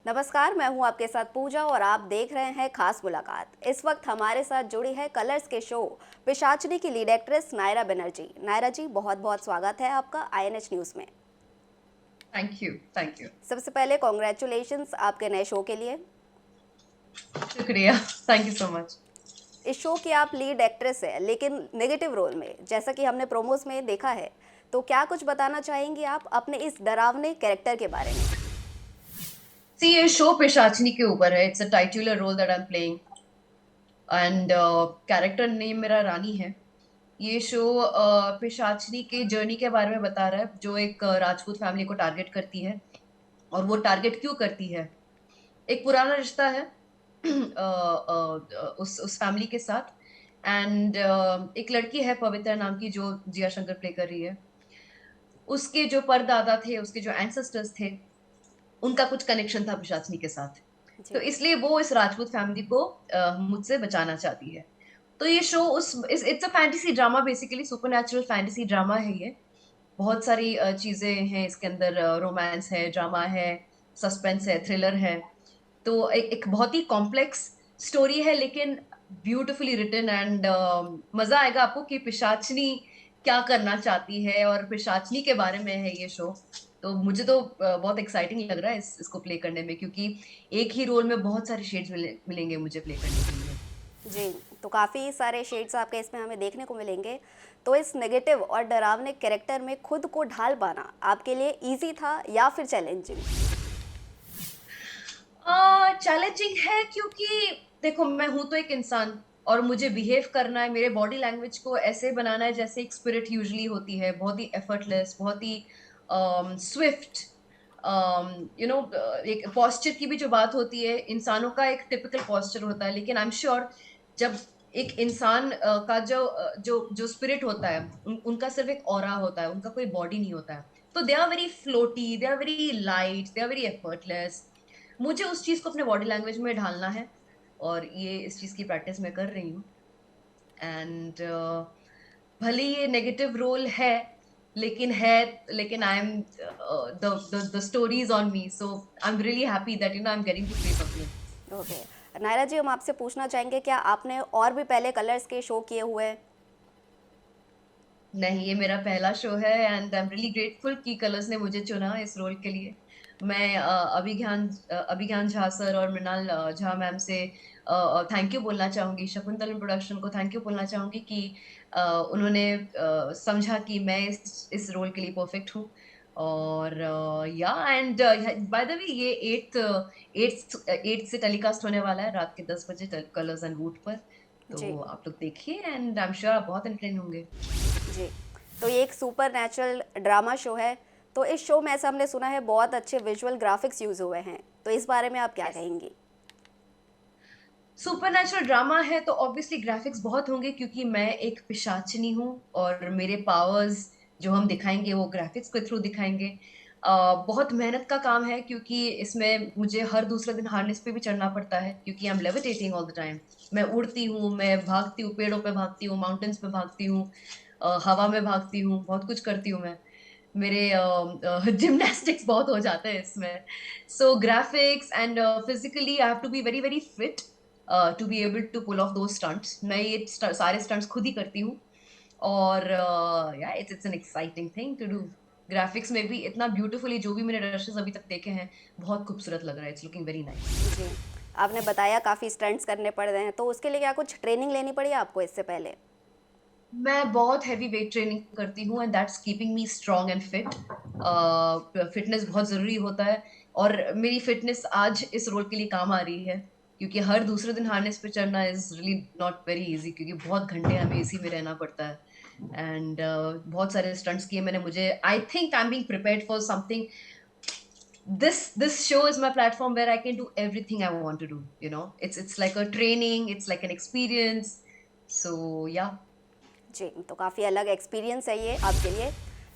नमस्कार, मैं हूं आपके साथ पूजा और आप देख रहे हैं खास मुलाकात। इस वक्त हमारे साथ जुड़ी है कलर्स के शो पिशाचिनी की लीड एक्ट्रेस नायरा बनर्जी। नायरा जी, बहुत बहुत स्वागत है आपका आईएनएच न्यूज़ में। Thank you, thank you. सबसे पहले कॉन्ग्रेचुलेशंस आपके नए शो के लिए। शुक्रिया, थैंक यू सो मच। इस शो की आप लीड एक्ट्रेस है, लेकिन नेगेटिव रोल में, जैसा कि हमने प्रोमोस में देखा है। तो क्या कुछ बताना चाहेंगी आप अपने इस डरावने कैरेक्टर के बारे में? सी, ये शो पिशाचनी के ऊपर है। It's a titular role that I am playing and character name मेरा रानी है। ये शो पिशाचनी के जर्नी के बारे में बता रहा है, जो एक राजपूत फैमिली को टारगेट करती है। और वो टारगेट क्यों करती है? एक पुराना रिश्ता है उस फैमिली के साथ। एंड एक लड़की है पवित्र नाम की, जो जिया शंकर प्ले कर रही है। उसके जो परदादा थे, उसके जो एंसेस्टर्स थे, उनका कुछ कनेक्शन था पिशाचनी के साथ। तो जी। इसलिए वो इस राजपूत फैमिली को मुझसे बचाना चाहती है। तो ये show it's a fantasy drama, basically supernatural fantasy drama है ये। बहुत सारी चीजें हैं इसके अंदर। रोमांस है, ड्रामा है, सस्पेंस है, थ्रिलर है। तो एक बहुत ही कॉम्प्लेक्स स्टोरी है, लेकिन ब्यूटिफुली रिटन। एंड मजा आएगा आपको कि पिशाचनी क्या करना चाहती है, और पिशाचनी के बारे में है ये शो। तो मुझे तो बहुत एक्साइटिंग लग रहा है इसको प्ले करने में, क्योंकि एक ही रोल में बहुत सारे शेड्स मिलेंगे मुझे प्ले करने के लिए। जी, तो काफ़ी सारे शेड्स आपके इसमें हमें देखने को मिलेंगे। तो इस नेगेटिव और डरावने कैरेक्टर में खुद को ढाल पाना आपके लिए इजी था या फिर चैलेंजिंग? चैलेंजिंग है, क्योंकि देखो, मैं हूं तो एक इंसान, और मुझे बिहेव करना है, मेरे बॉडी लैंग्वेज को ऐसे बनाना है जैसे एक स्पिरिट यूजुअली होती है, बहुत ही एफर्टलेस, बहुत ही स्विफ्ट। यू नो, एक पोस्चर की भी जो बात होती है, इंसानों का एक टिपिकल पोस्चर होता है, लेकिन आई एम श्योर जब एक इंसान का जो स्पिरिट होता है, उनका सिर्फ एक ऑरा होता है, उनका कोई बॉडी नहीं होता है। तो they are very floaty, they are very light, they are very effortless. मुझे उस चीज को अपने बॉडी लैंग्वेज में ढालना है, और ये इस चीज की प्रैक्टिस मैं कर रही हूँ। एंड भले ये नेगेटिव रोल है, लेकिन I am the stories on me, so I am really happy that I am getting to play something. Okay. Naira ji, हम आपसे पूछना चाहेंगे, क्या आपने और भी पहले कलर्स के शो किए हुए हैं? नहीं, ये मेरा पहला शो है, and I am really grateful कि कलर्स ने मुझे चुना इस रोल के लिए। मैं अभिज्ञान झा सर और मृणाल झा मैम से थैंक यू बोलना चाहूंगी, शकुंतलम प्रोडक्शन को थैंक यू बोलना चाहूंगी कि उन्होंने समझा कि मैं इस रोल के लिए परफेक्ट हूँ। और या एंड बाय द वे, ये एट्थ से टेलीकास्ट होने वाला है रात के 10 बजे, कलर्स एंड वूट पर। जी। तो आप लोग देखिए, एंड आई एम श्योर आप बहुत एंटरटेन होंगे। जी। तो ये एक सुपर नेचुरल ड्रामा शो है। तो इस शो में ऐसा हमने सुना है बहुत अच्छे विजुअल ग्राफिक्स यूज़ हुए हैं। तो इस बारे में आप क्या यस, कहेंगी? सुपरनैचुरल ड्रामा है तो ऑब्वियसली ग्राफिक्स बहुत होंगे, क्योंकि मैं एक पिशाचिनी हूँ, और मेरे पावर्स जो हम दिखाएंगे वो ग्राफिक्स के थ्रू दिखाएंगे। बहुत मेहनत का काम है, क्योंकि इसमें मुझे हर दूसरे दिन हार्नेस पे भी चढ़ना पड़ता है, क्योंकि I am levitating all the time. मैं उड़ती हूँ, मैं भागती हूँ, पेड़ों पे भागती हूँ, माउंटेन्स पे भागती हूँ, हवा में भागती हूँ, बहुत कुछ करती हूँ मैं। मेरे जिम्नास्टिक्स बहुत हो जाते हैं इसमें। So graphics and physically I have to be very very fit to be able to pull off those stunts. मैं ये सारे स्टंट्स खुद ही करती हूँ। और yeah it's an exciting thing to do. Graphics में भी इतना ब्यूटीफुली, जो भी मैंने रशेस अभी तक देखे हैं, बहुत खूबसूरत लग रहा है। It's looking very nice. जी। आपने बताया काफ़ी स्टंट्स करने पड़ रहे हैं, तो उसके लिए क्या कुछ ट्रेनिंग लेनी पड़ी आपको इससे पहले? मैं बहुत हैवी वेट ट्रेनिंग करती हूँ, and that's keeping me strong and fit. Fitness बहुत जरूरी होता है, और मेरी फिटनेस आज इस रोल के लिए काम आ रही है, क्योंकि हर दूसरे दिन हार्नेस पे चढ़ना is really not very easy, क्योंकि बहुत घंटे हमें इसी में रहना पड़ता है। एंड बहुत सारे स्टंट्स किए मैंने। मुझे I think I am being prepared for something. This show is my platform where I can do everything I want to do. It's like a training, it's like an experience. So yeah. जी, तो काफ़ी अलग experience है ये आपके लिए।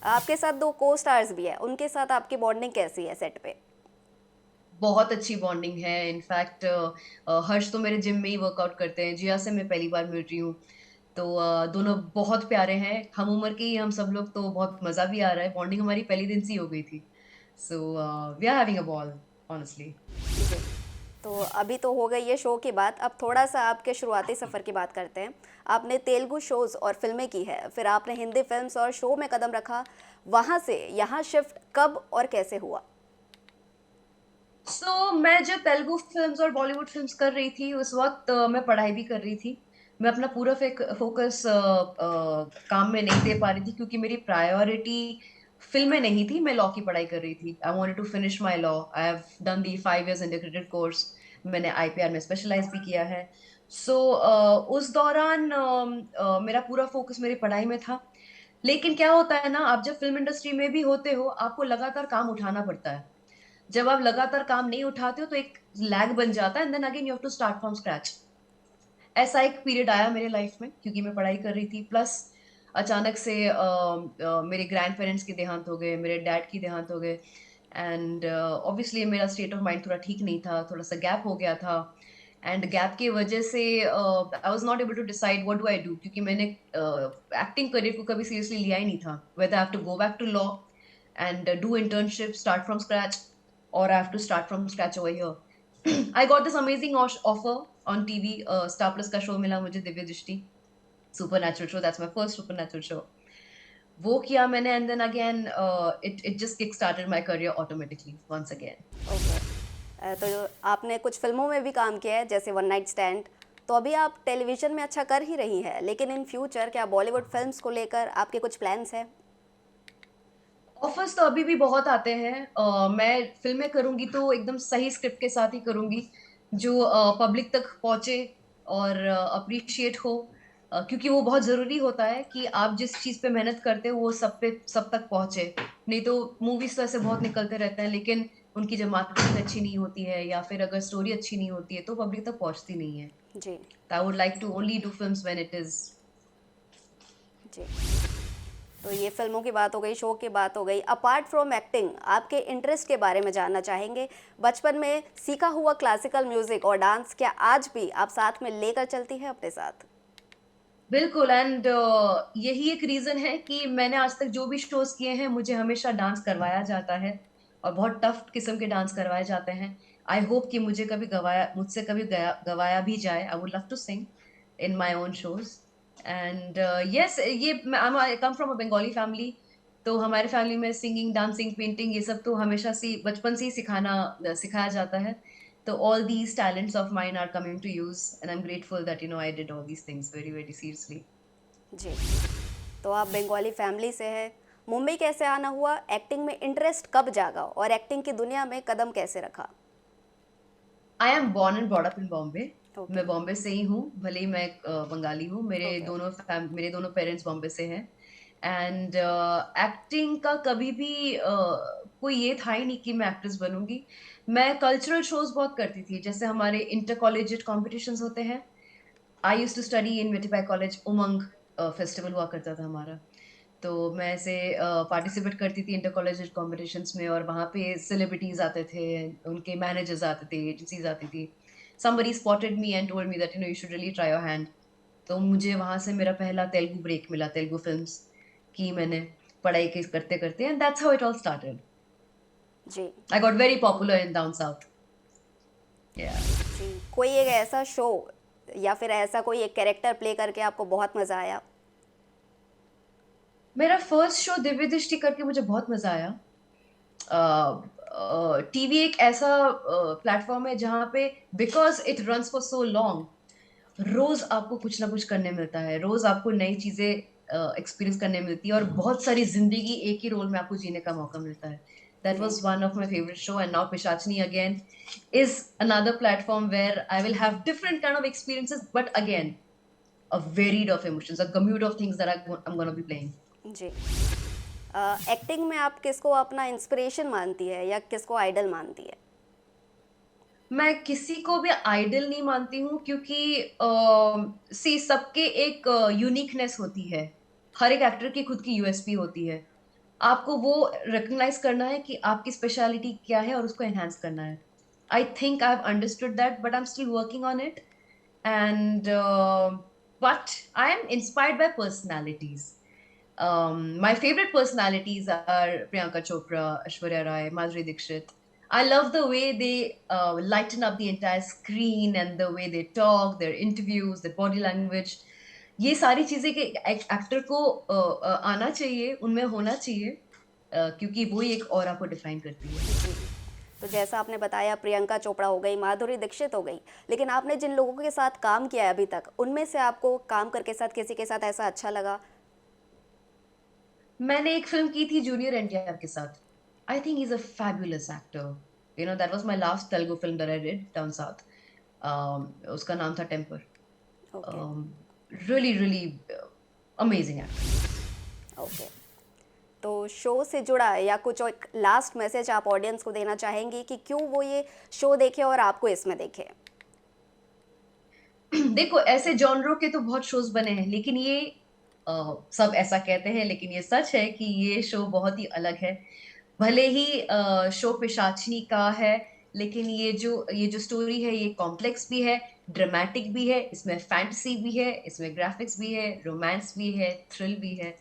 आपके साथ 2 को स्टार्स भी हैं, उनके साथ आपकी बॉन्डिंग कैसी है सेट पे? बहुत अच्छी बॉन्डिंग है। इनफैक्ट हर्ष तो मेरे जिम में ही वर्कआउट करते हैं। जिया से मैं पहली बार मिल रही हूँ। तो दोनों बहुत प्यारे हैं, हम उम्र के ही हम सब लोग, तो बहुत मजा भी आ रहा है। बॉन्डिंग हमारी पहली दिन से ही हो गई थी। So we are having a ball. Honestly. जी। तो अभी तो हो गई ये शो की बात, अब थोड़ा सा आपके शुरुआती सफ़र की बात करते हैं। आपने तेलुगु शोज़ और फ़िल्में की है, फिर आपने हिंदी फ़िल्म्स और शो में कदम रखा, वहाँ से यहाँ शिफ्ट कब और कैसे हुआ? मैं जब तेलुगु फ़िल्म्स और बॉलीवुड फ़िल्म्स कर रही थी, उस वक़्त मैं पढ़ाई भी कर रही थी। मैं अपना पूरा फ़ोकस काम में नहीं दे पा रही थी क्योंकि मेरी प्रायोरिटी फ़िल्में नहीं थी, मैं लॉ की पढ़ाई कर रही थी। I wanted to finish my law. I have done the 5 years integrated course. मैंने आईपीआर में स्पेशलाइज़ भी किया है। उस दौरान मेरा पूरा फ़ोकस मेरी पढ़ाई में था। लेकिन क्या होता है ना, आप जब फ़िल्म इंडस्ट्री में भी होते हो, आपको लगातार काम उठाना पड़ता है। जब आप लगातार काम नहीं उठाते हो तो एक लैग बन जाता है and then again you have to start from scratch. ऐसा एक पीरियड आया मेरे लाइफ में क्योंकि मैं पढ़ाई कर रही थी, प्लस अचानक से मेरे ग्रैंड पेरेंट्स के देहांत हो गए, मेरे डैड की देहांत हो गए एंड ऑब्वियसली मेरा स्टेट ऑफ माइंड थोड़ा ठीक नहीं था, थोड़ा सा गैप हो गया था एंड गैप की वजह से I was not able to decide what do I do, क्योंकि मैंने एक्टिंग करियर को कभी सीरियसली लिया ही नहीं था, whether I have to go back to law and do internship, start from scratch, or I have to start from scratch over here. I got this amazing offer on TV. Star Plus का show मिला मुझे, दिव्य दृष्टि, Supernatural show. That's my first Supernatural show. वो किया मैंने and then again it just kick started my career automatically once again. Okay. तो आपने कुछ फ़िल्मों में भी काम किया है, जैसे वन नाइट स्टैंड, तो अभी आप टेलीविज़न में अच्छा कर ही रही हैं, लेकिन इन फ्यूचर क्या बॉलीवुड फ़िल्म्स को लेकर आपके कुछ प्लान्स हैं? ऑफर्स तो अभी भी बहुत आते हैं। मैं फिल्में करूंगी तो एकदम सही स्क्रिप्ट के साथ ही करूंगी जो पब्लिक तक पहुंचे और अप्रिशिएट हो। क्योंकि वो बहुत जरूरी होता है कि आप जिस चीज पे मेहनत करते हो वो सब तक पहुंचे। नहीं तो मूवीज तो ऐसे बहुत निकलते रहते हैं, लेकिन उनकी जब मार्केटिंग अच्छी नहीं होती है या फिर अगर स्टोरी अच्छी नहीं होती है तो पब्लिक तक पहुंचती नहीं है। जी। I would like to only do films when it is. जी। तो ये फ़िल्मों की बात हो गई, शो की बात हो गई। अपार्ट फ्रॉम एक्टिंग, आपके इंटरेस्ट के बारे में जानना चाहेंगे। बचपन में सीखा हुआ क्लासिकल म्यूज़िक और डांस क्या आज भी आप साथ में लेकर चलती हैं अपने साथ? बिल्कुल एंड यही एक रीजन है कि मैंने आज तक जो भी शोज किए हैं मुझे हमेशा डांस करवाया जाता है और बहुत टफ किस्म के डांस करवाए जाते हैं। आई होप कि मुझसे कभी गवाया भी जाए। I would love to sing in my own shows and yes, ये I come from a Bengali family. तो हमारे फैमिली में सिंगिंग, डांसिंग, पेंटिंग ये सब तो हमेशा से बचपन से ही सिखाया जाता है। So all these talents of mine are coming to use, and I'm grateful that I did all these things very, very seriously. जी। तो आप बंगाली फैमिली से हैं। मुंबई कैसे आना हुआ? एक्टिंग में इंटरेस्ट कब जागा और एक्टिंग की दुनिया में कदम कैसे रखा? I am born and brought up in Bombay. Okay. मैं बॉम्बे से ही हूँ, भले ही मैं बंगाली हूँ। ओके। मेरे दोनों पेरेंट्स बॉम्बे से हैं एंड एक्टिंग का कभी भी कोई ये था ही नहीं कि मैं एक्ट्रेस बनूंगी। मैं कल्चरल शोज बहुत करती थी, जैसे हमारे इंटर कॉलेजिएट कॉम्पिटिशन्स होते हैं। I use to study in Mithibai college. Umang festival हुआ करता था हमारा, तो मैं ऐसे पार्टिसिपेट करती थी इंटर कॉलेज कॉम्पिटिशन्स में और वहाँ पे सेलिब्रिटीज आते थे, उनके मैनेजर्स आते थे, एजेंसीज आती थी। somebody spotted me and told me that you should really try your hand. तो मुझे वहां से मेरा पहला तेलुगु ब्रेक मिला, तेलुगु फिल्म्स की मैंने पढ़ाई के करते करते and that's how it all started. जी। I got very popular in down south. Yeah जी। कोई एक ऐसा शो या फिर ऐसा कोई एक कैरेक्टर प्ले करके आपको बहुत मज़ा आया? मेरा फर्स्ट शो दिव्य दृष्टि करके मुझे बहुत मजा आया। टीवी एक ऐसा प्लेटफॉर्म है जहाँ पे because it runs for so long, रोज आपको कुछ ना कुछ करने मिलता है, रोज आपको नई चीजें एक्सपीरियंस करने मिलती है और बहुत सारी जिंदगी एक ही रोल में आपको जीने का मौका मिलता है। दैट जी। Was one of my favourite show and now Pishachini again is another platform where I will have different kind of experiences but again a varied of emotions, a commute of things that I'm going to be playing. जी। Acting में आप किसको अपना inspiration मानती है या किसको idol मानती है? मैं किसी को भी आइडल नहीं मानती हूँ क्योंकि सी सबके एक यूनिकनेस होती है। हर एक एक्टर की खुद की यूएसपी होती है। आपको वो रिकग्नाइज करना है कि आपकी स्पेशलिटी क्या है और उसको एनहांस करना है। I think I have understood that but I am still working on it and but I am inspired by personalities. My favorite personalities are Priyanka Chopra, Aishwarya Rai, Madhuri Dixit. I love the way they lighten up the entire screen and the way they talk, their interviews, their body language. ये सारी चीजें कि एक actor को आना चाहिए, उनमें होना चाहिए, क्योंकि वो ही एक ऑरा को डिफाइन करती है। जी। तो जैसा आपने बताया, प्रियंका चोपड़ा हो गई, माधुरी दीक्षित हो गई, लेकिन आपने जिन लोगों के साथ काम किया है अभी तक, उनमें से आपको काम करके साथ किसी के साथ ऐसा अच्छा लगा? मैंने एक फिल्म की थी जूनियर एनटीआर के साथ। I think he is a fabulous actor. You know that was my last Telugu film that I did down south. उसका नाम था Temper. Okay. Really really amazing actor. Okay. तो शो से जुड़ा है या कुछ एक लास्ट मैसेज आप ऑडियंस को देना चाहेंगी कि क्यों वो ये शो देखे और आपको इसमें देखे? देखो, ऐसे जॉनरों के तो बहुत शोज बने हैं, लेकिन ये सब ऐसा कहते हैं, लेकिन ये सच है कि ये शो बहुत ही अलग है। भले ही शो पिशाचनी का है, लेकिन ये जो स्टोरी है ये कॉम्प्लेक्स भी है, ड्रामेटिक भी है, इसमें फैंटेसी भी है, इसमें ग्राफिक्स भी है, रोमांस भी है, थ्रिल भी है।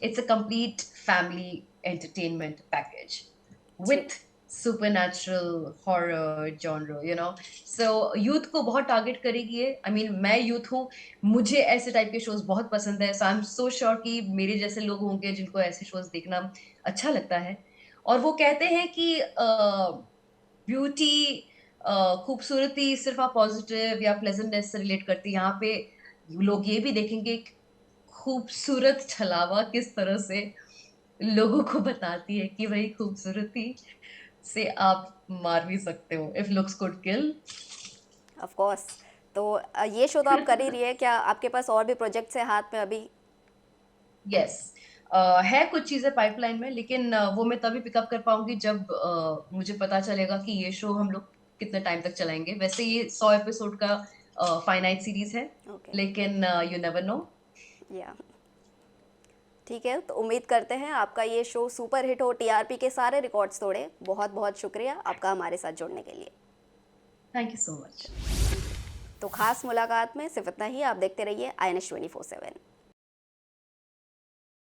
It's a complete family entertainment package जी। with supernatural horror genre, you know. So youth को बहुत टारगेट करेगी ये। आई मीन मैं यूथ हूँ, मुझे ऐसे टाइप के शोज बहुत पसंद है। सो आई एम सो श्योर कि मेरे जैसे लोग होंगे जिनको ऐसे शोज देखना अच्छा लगता है। और वो कहते हैं कि ब्यूटी, खूबसूरती सिर्फ आप पॉजिटिव या प्लेजेंटनेस से रिलेट करती है। यहाँ पे लोग ये भी देखेंगे कि खूबसूरत छलावा किस तरह से लोगों को बताती है कि भाई खूबसूरती से आप मार भी सकते हो, if looks could kill. Of course. तो ये शो तो आप कर ही रही है, क्या आपके पास और भी प्रोजेक्ट्स है हाथ में अभी? यस, है कुछ चीजें पाइपलाइन में, लेकिन वो मैं तभी पिकअप कर पाऊंगी जब मुझे पता चलेगा कि ये शो हम लोग कितने टाइम तक चलाएंगे। वैसे ये 100 एपिसोड का फाइनाइट सीरीज है, ओके। लेकिन यू नेवर नो। या ठीक है, तो उम्मीद करते हैं आपका ये शो सुपर हिट हो, टीआरपी के सारे रिकॉर्ड्स तोड़े। बहुत बहुत शुक्रिया आपका हमारे साथ जुड़ने के लिए। Thank you so much. तो खास मुलाकात में सिर्फ इतना ही। आप देखते रहिए INH 24/7।